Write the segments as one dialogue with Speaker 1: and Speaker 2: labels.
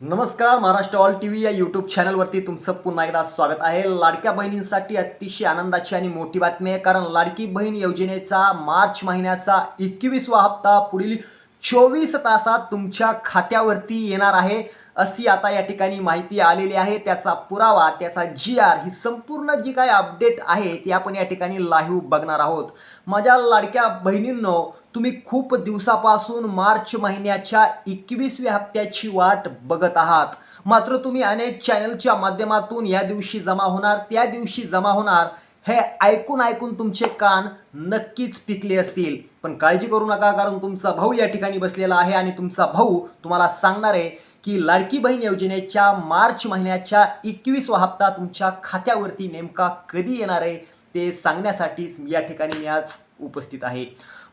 Speaker 1: नमस्कार. Maharashtra all TV या YouTube चॅनलवरती तुमचं पुन्हा एकदा स्वागत आहे. लाडक्या बहिणींसाठी अतिशय आनंदाची आणि मोठी बातमी आहे, कारण लाडकी बहीण योजनेचा मार्च महिन्याचा 21वा हप्ता पुढील 24 तासात तुमच्या खात्यावरती येणार आहे, अशी आता या ठिकाणी माहिती आलेली आहे. त्याचा पुरावा, त्याचा GR, ही संपूर्ण जी काय अपडेट आहे ती आपण या ठिकाणी लाईव्ह बघणार आहोत. माझ्या लाडक्या बहिणींनो, तुम्ही खूप दिवसापासून मार्च महिन्याच्या 21व्या हप्त्याची वाट बघत आहात. मात्र तुम्ही अनेक चॅनलच्या माध्यमातून या दिवशी जमा होणार, त्या दिवशी जमा होणार हे ऐकून ऐकून तुमचे कान नक्कीच पिकले असतील. पण काळजी करू नका, कारण तुमचा भाऊ या ठिकाणी बसलेला आहे आणि तुमचा भाऊ तुम्हाला सांगणार आहे की लाडकी बहीण योजनेच्या मार्च महिन्याच्या 21वा हप्ता तुमच्या खात्यावरती नेमका कधी येणार आहे ते सांगण्यासाठीच या ठिकाणी मी आज उपस्थित आहे.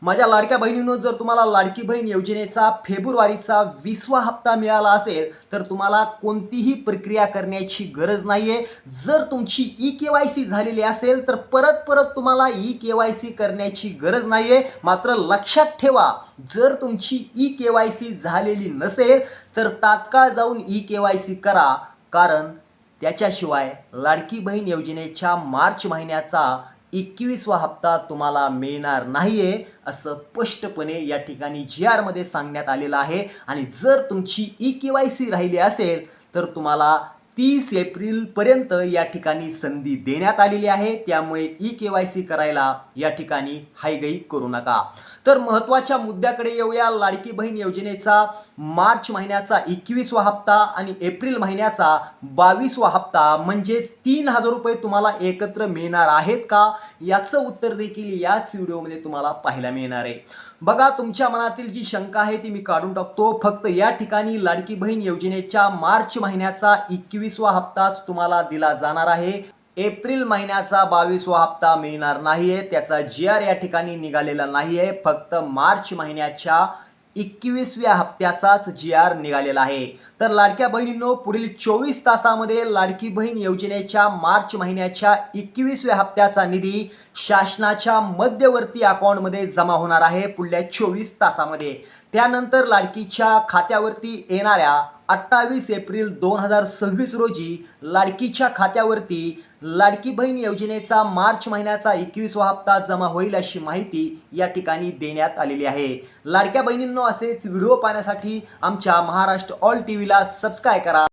Speaker 1: माझ्या लाडक्या बहिणींनो, जर तुम्हाला लाडकी बहीण योजनेचा फेब्रुवारीचा 20वा हप्ता मिळाला असेल तर तुम्हाला कोणतीही प्रक्रिया करण्याची गरज नाही आहे. जर तुमची EKYC झालेली असेल तर परत तुम्हाला EKYC करण्याची गरज नाही आहे. मात्र लक्षात ठेवा, जर तुमची EKYC झालेली नसेल तर तात्काळ जाऊन EKYC करा, कारण त्याच्याशिवाय लाडकी बहीण योजनेच्या मार्च महिन्याचा 21वा हप्ता तुम्हाला मिळणार नाही आहे, असं स्पष्टपणे या ठिकाणी GR मध्ये सांगण्यात आलेलं आहे. आणि जर तुमची EKYC राहिली असेल तर तुम्हाला 30 एप्रिलपर्यंत या ठिकाणी संधी देण्यात आलेली आहे. त्यामुळे EKYC करायला या ठिकाणी हायगई करू नका. तर महत्त्वाच्या मुद्द्याकडे येऊया. लाडकी बहीण योजनेचा मार्च महिन्याचा 21वा हप्ता आणि एप्रिल महिन्याचा 22वा हप्ता म्हणजेच 3000 रुपये तुम्हाला एकत्र मिळणार आहेत का, याचं उत्तर देखील याच व्हिडिओमध्ये तुम्हाला पाहायला मिळणार आहे. बघा, तुमच्या मनातील जी शंका आहे ती मी काढून टाकतो. फक्त या ठिकाणी लाडकी बहीण योजनेच्या मार्च महिन्याचा 21वा हप्ताच तुम्हाला दिला जाणार आहे. एप्रिल महिन्याचा 22वा हप्ता मिळणार नाही आहे. त्याचा GR या ठिकाणी निघालेला नाही आहे. फक्त मार्च महिन्याच्या 21व्या हप्त्याचाच GR निघालेला आहे. तर लाडक्या बहिणींनो, पुढील 24 तासामध्ये लाडकी बहीण योजनेच्या मार्च महिन्याच्या 21व्या हप्त्याचा निधी शासनाच्या मध्यवर्ती अकाउंटमध्ये जमा होणार आहे पुढल्या 24 तासामध्ये. त्यानंतर लाडकीच्या खात्यावरती येणाऱ्या 28 एप्रिल 2026 रोजी लाडकीच्या खात्यावरती लाडकी बहीण योजनेचा मार्च महिन्याचा 21वा हप्ता जमा होईल, अशी माहिती या ठिकाणी देण्यात आलेली आहे. लाडक्या बहिणींनो, असेच व्हिडिओ पाहण्यासाठी आमच्या महाराष्ट्र ऑल टीव्हीला सबस्क्राईब करा.